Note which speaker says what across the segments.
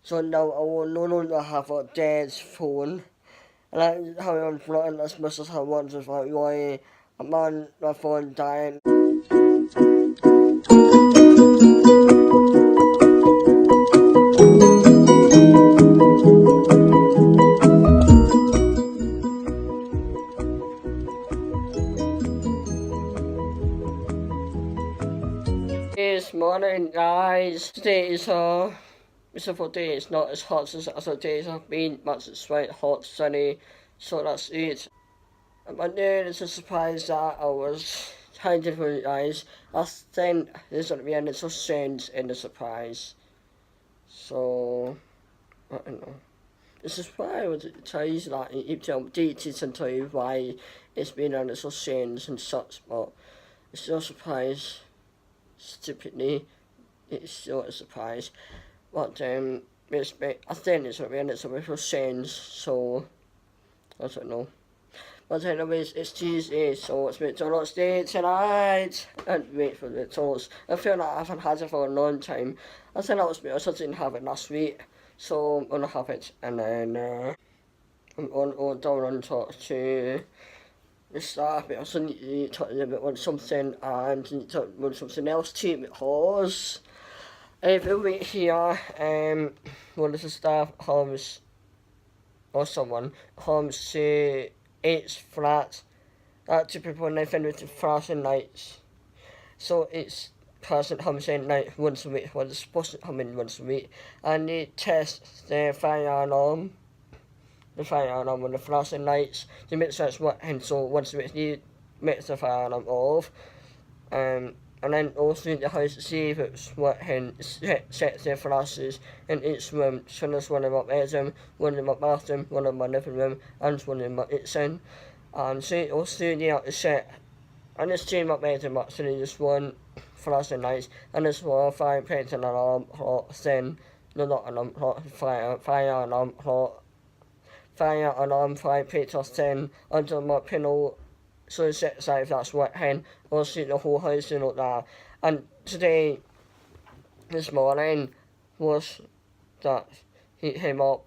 Speaker 1: So now I will no longer have a dad's phone. And I have it on floating as much as I want, just like why I'm on my phone dying. It's morning, guys. Today is a beautiful day. It's not as hot as other days have been, but it's quite hot, sunny, so that's it. But then it's a surprise that I was hiding from you guys. I think there's going to be a little change in the surprise. So, I don't know. The surprise was tells that it updates and tell you why it's been a little change and such, but it's still a surprise. Stupidly, it's still a surprise. But I think it's going to be a little change, so I don't know. But anyways, it's Tuesday, so it's McDonald's day tonight. And wait for the McDonald's. I feel like I haven't had it for a long time. I think that was because I didn't have it last week, so I'm gonna have it, and then I'm gonna go down and talk to the staff because I need to talk to them about something, and I need to talk about something else too, because every week here, one of the staff comes, or someone comes to each flat to people when they finish with the flashing lights. So each person comes in like once a week, well they're supposed to come in once a week, and they test their fire alarm with the flashing lights to make sure it's working. So once a week they make the fire alarm off, and then also the house to see if it's working, set their flashes in each room. So there's one in my bedroom, one in my bathroom, one in my living room, and one in my kitchen. And so also they have to set, and it's in my bedroom actually, there's one flashing lights, and there's one fire painting alarm clock, then no, not alarm clock, fire alarm clock, fire alarm, fire painter, then under my pillow. So it's set aside if that's working, or see the whole house and all that. And today, this morning, was that he came up.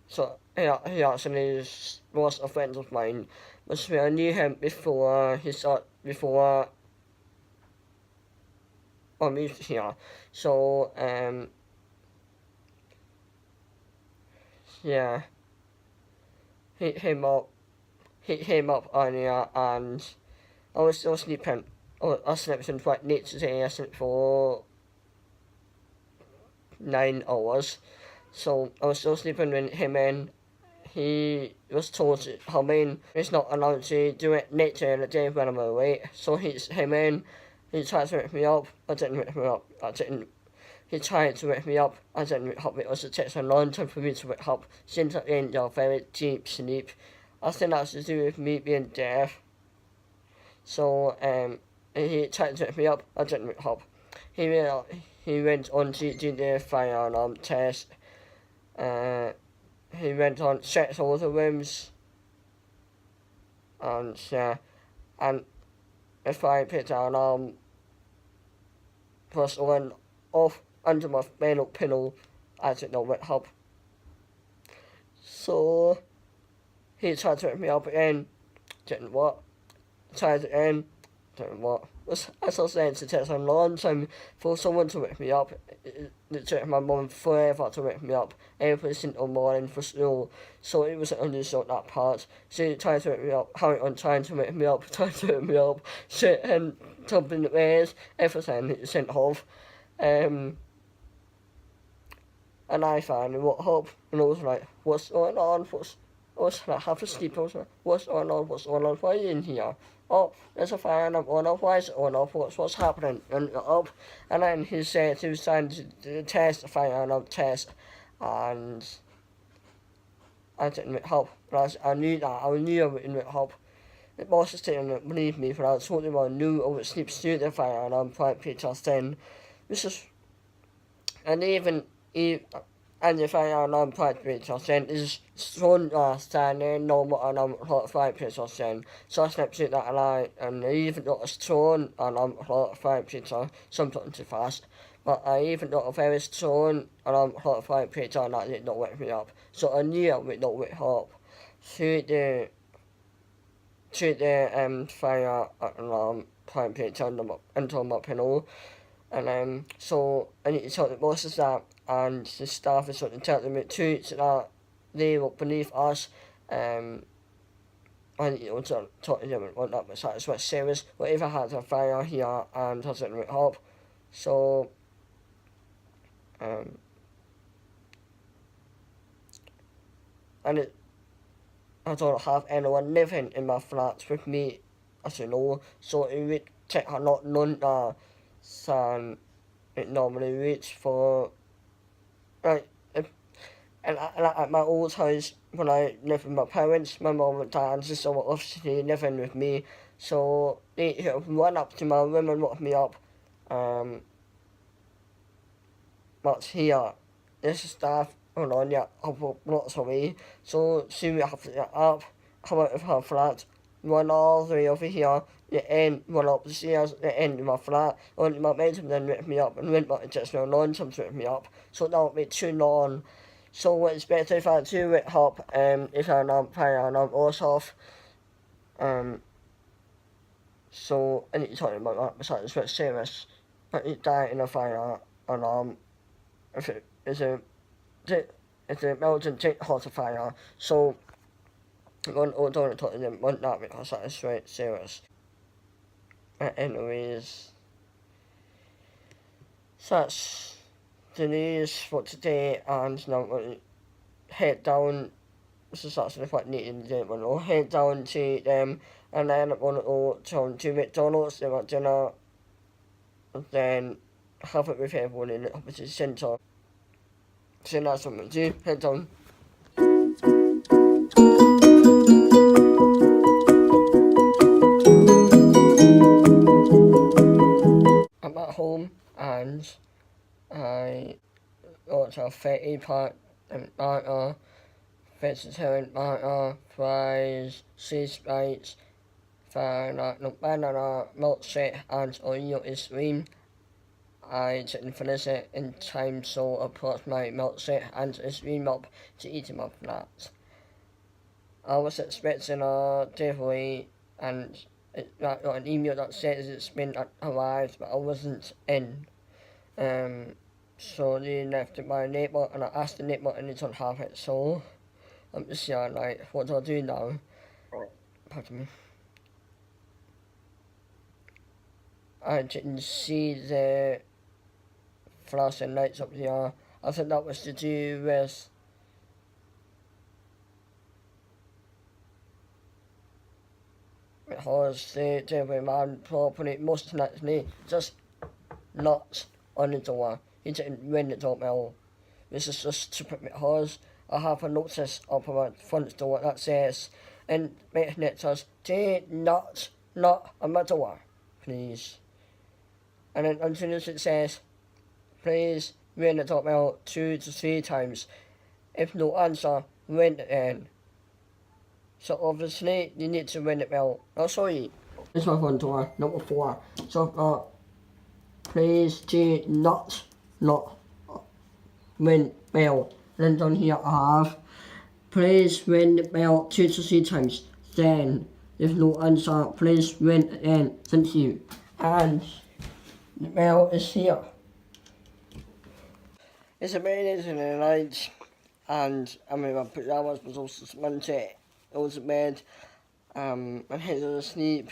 Speaker 1: So he actually was a friend of mine. But I knew him before I moved here. So yeah, he came up earlier, and I was still sleeping. I slept in quite late today. I slept for 9 hours. So I was still sleeping when he came in. He was told to come in. He's not allowed to do it later in the day when I'm awake. So he came in. He tried to wake me up. I didn't wake him up. He tried to wake me up. I didn't wake up because it takes a long time for me to wake up since I'm in a very deep sleep. I think that's to do with me being deaf. So he tried to wake me up. I didn't wake up. He went on to do the fire alarm test. He went on, checked all the rooms, and if I put the alarm was on off under my pillow, I didn't know what up. So he tried to wake me up again, didn't work. Tried again, didn't work. As I was saying, it takes a long time for someone to wake me up. It took my mum forever to wake me up every single morning for school, so it was understood that part. She tried to wake me up, how on trying to wake me up, trying to wake me up, sitting, jumping the ways, everything it sent off. And I finally woke up, and I was like, what's going on? I was like, half asleep. I was like, what's going on? Why are you in here? Oh, there's a fire alarm on off. Why is it on off? What's happening? And up. And then he said he was trying to test the fire alarm test, and I didn't help. But I knew that. I knew I wouldn't help. The boss was didn't believe me, but I told him I knew I would sleep through the fire alarm quite just then. And the fire alarm quite just then is strong standing normal alarm clock 5 just then. So I slept through that alarm, and I even got a strong alarm clock 5 sometimes too fast. but I even got a very strong alarm clock fire page on that did not wake me up. So I knew I would not wake up through the fire alarm fire page on my pillow. And so I need to talk to the bosses that, and the staff is sort of telling me too, so that they will believe us. I need to talk to them and whatnot, but that's what's serious. Whatever has a fire here and doesn't wake up. So and I don't have anyone living in my flat with me, as you know, so it would take a lot longer than it normally would for, like, at my old house, when I lived with my parents, my mum and dad and sister were obviously living with me, so they run up to my room and woke me up. But here, this staff are on a couple blocks away, so soon we have to get up, come out of her flat, run all the way over here, run up the stairs, the end of my flat, only my mates then wake me up, and when my just no lonesome to wake me up, so that would be too long. So it's better if I do wake up, if I am fire alarm goes off. So I need to talk about that besides it's very serious. I need to die in a fire alarm. If it is it's a Belgian hot fire, so I'm going to talk to them about that because that is very serious. Anyways, that's the news for today, and now I'm going to head down. This is actually quite neat in the day, but I'll head down to them, and then I'm going to go to McDonald's to have dinner, and then have it with everyone in the opposite centre. So that's what I'm going to do, head down. I'm at home, and I got a 30-pack burger, vegetarian burger, fries, cheese bites, banana milkshake, and Oreo ice cream. I didn't finish it in time, so I brought my milkshake and ice cream up to eat in my flat. I was expecting a delivery, and I got an email that says it's been arrived, but I wasn't in. So they left it by a neighbour, and I asked the neighbour and they don't have it, so I'm just here like, what do I do now? Pardon me. I didn't see the flashing lights up here. I think that was to do with because the delivery man probably most likely just knocked on the door. He didn't ring the doorbell. This is just stupid because I have a notice up on my front door that says, and making it says, do not knock on my door, please. And then as soon as it says, please ring the doorbell 2 to 3 times. If no answer, ring it in. So obviously you need to ring the bell. I'll show you. This is my front door, number 4. So I've got, please do not ring bell. Then down here I have, please ring the bell 2 to 3 times. Then, if no answer, please ring it in. Thank you. And the bell is here. It's amazing in the night, and I'm in my pyjamas, but also Monday. I was in bed, and headed to sleep,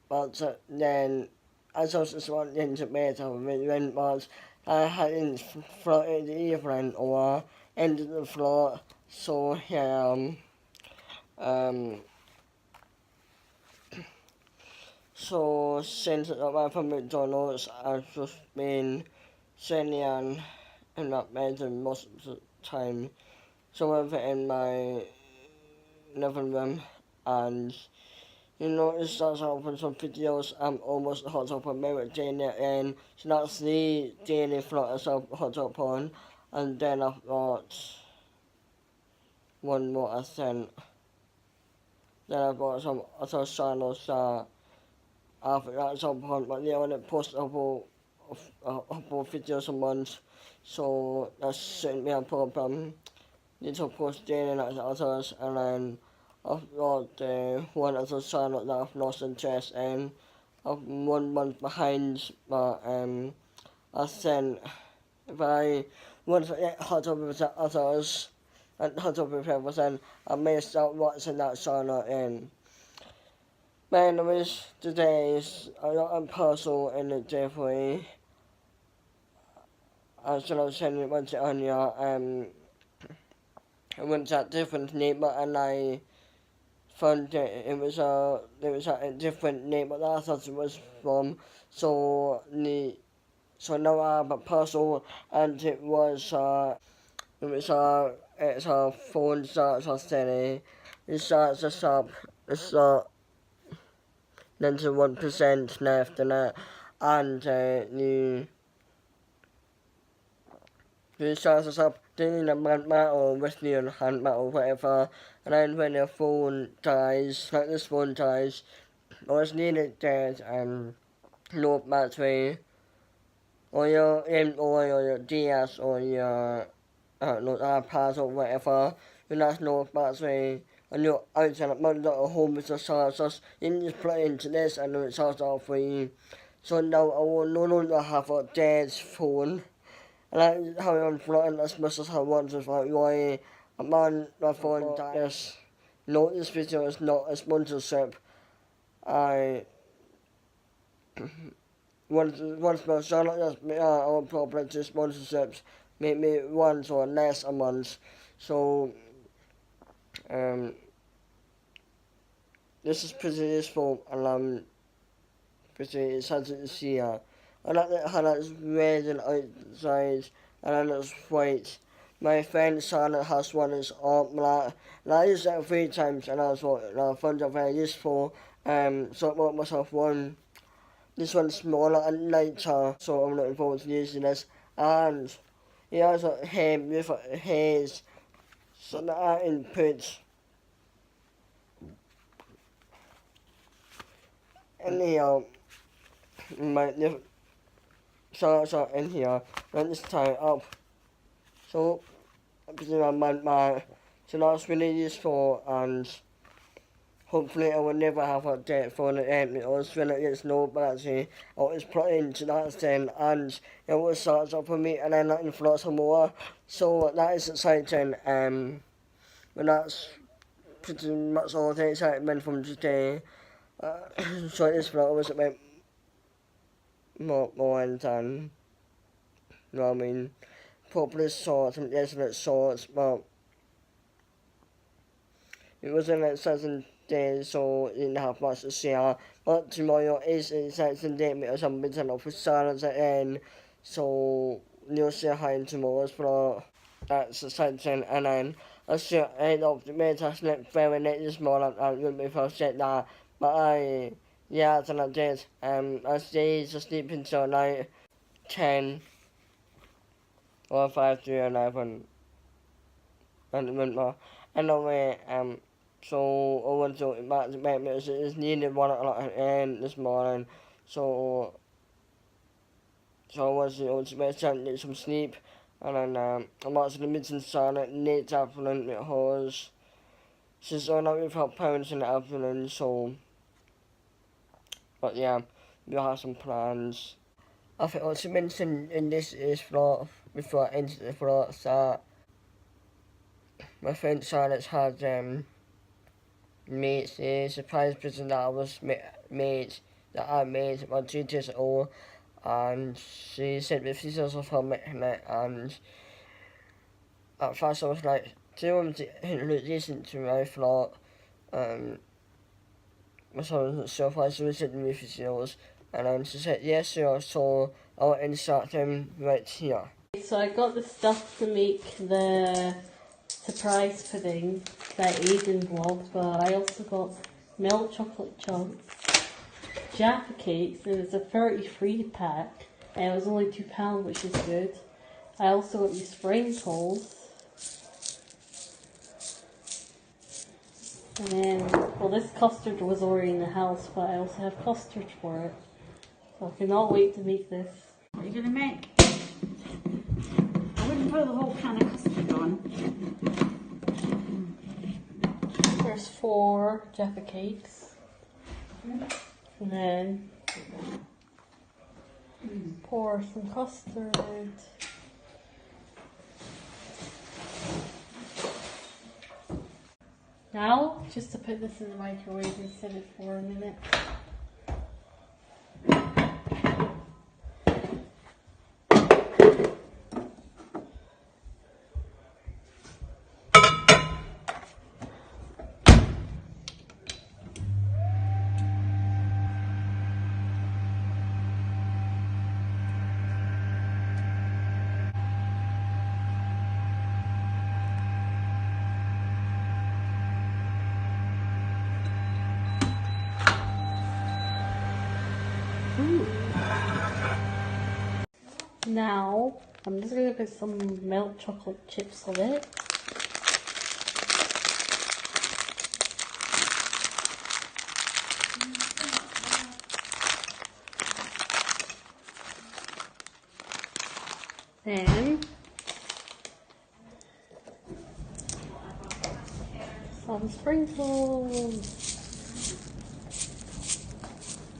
Speaker 1: but then as I was just went into bed, I was I hadn't floated the evening or ended the floor, so here I am. So since I got back from McDonald's, I've just been sitting in that bed most of the time. So I've in my living room, and you notice that's open some videos. I'm almost hot up on Merrit Daily, and so that's the daily floaters I've hot up on, and then I've got one more I think. Then I've got some other channels that I've got some point, but the only post up upload videos a month, so that shouldn't be a problem. Need to post daily like the others, and then I've got one other channel that I've lost interest in. I'm 1 month behind, but I think if I once I get caught up with the others and caught up with everything, I may start watching that channel in. But anyways, today is a lot of personal in a different way. As I was saying once earlier, I went to a different neighbour and I found it was a different neighbour that I thought it was from. So now I have a parcel, and it's a phone starts off steady. It starts us up. It's got 91% left in it, and you starts us up doing a man or with your hand or whatever, and then when your phone dies, like this phone dies, or it's needed dead, no battery, or your DS or your iPad or whatever, when there's no battery, and you're outside at home with the chargers, you can just plug it into this and it charges off for you. So now I will no longer have a dead phone. And I have it on floating as much as I want, like why a man my phone dies. No, this video is not a sponsorship. Once my channel just our problem to sponsorships, maybe once or less a month. So this is pretty useful, and pretty excited to see her. I like how that's red and outside, and then it's white. My friend Charlotte has one that's all black, and I used it 3 times, and I found it very useful. So I bought myself one. This one's smaller and lighter, so I'm looking forward to using this. And it has a head with a haze, so that I can put in here, so in here, and just tie it up. So I put it on my mat. So that's really useful, and hopefully I will never have a dead phone again, because when it gets no battery, I'll just plug into that thing and it will start up for me, and then I can float some more. So that is exciting, but that's pretty much all the excitement from today. So this vlog was a bit more than, you know what I mean, probably short and yesterday's shorts, but it was an exciting day, so you didn't have much to share. But tomorrow is an exciting day because I'm meeting up with Charlotte again, so you'll see her in tomorrow's vlog. That's exciting, and then I should end up the bed. I slept very late this morning, I wouldn't be able to say that, but yeah, then I did. I stayed to sleep until like 10 or 5 to 11. And went more. Anyway, so I went to back to bed because it was nearly 1 o'clock a.m. this morning. So I was to bed trying to get some sleep. And then I'm actually meeting Charlotte late afternoon because she's going out with her parents in the afternoon, so. But yeah, we'll have some plans. I think I should mention in this vlog, before I enter the vlog, that my friend Charlotte had made a surprise present that I made about 2 days ago, and she sent me pictures of her making it, and at first I was like, do you want to include this into my vlog? So I wasn't sure if I should send me pictures, and then she said yes, sure, so I'll insert them right here.
Speaker 2: So I got the stuff to make the surprise pudding that Aidan vlogged, but I also got milk chocolate chunks, Jaffa cakes, and it's a 33 pack, and it was only £2, which is good. I also got these sprinkles, and then, well, this custard was already in the house, but I also have custard for it, so I cannot wait to make this.
Speaker 3: What are you going to make? I wouldn't put the whole can of custard on.
Speaker 2: There's 4 Jaffa cakes. And then pour some custard. Now, just to put this in the microwave and set it for a minute. Now, I'm just going to put some milk chocolate chips on it. Then, some sprinkles.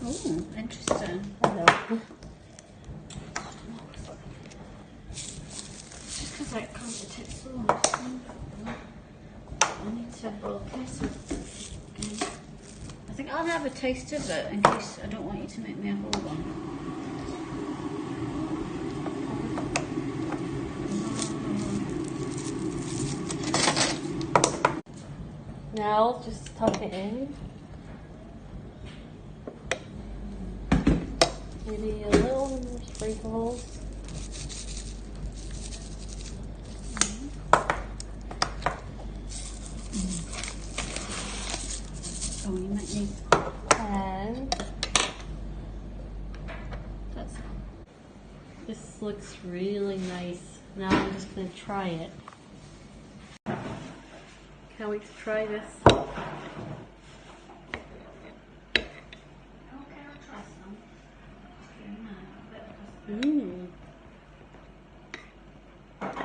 Speaker 3: Oh, interesting.
Speaker 2: I know.
Speaker 3: Because I can't take so long. I need to have a taste of it again. I think I'll have a taste of it in case I don't want you to make me a whole one.
Speaker 2: Now, just tuck it in. Maybe a little sprinkles.
Speaker 3: Oh, you might need.
Speaker 2: And
Speaker 3: That's.
Speaker 2: this looks really nice. Now I'm just going to try it. Can't wait to try this.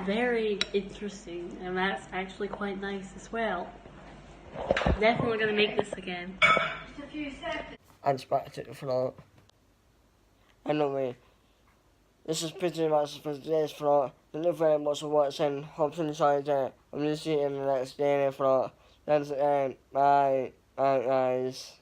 Speaker 2: Very interesting, and that's actually quite nice as well. Definitely going to make this again.
Speaker 3: Just a few seconds.
Speaker 1: And back to the floor. Anyway, this is pretty much for today's vlog. Thank you very much for watching. Hope you enjoyed it. I'm going to see you in the next daily vlog. That's the end. Bye. Bye, guys.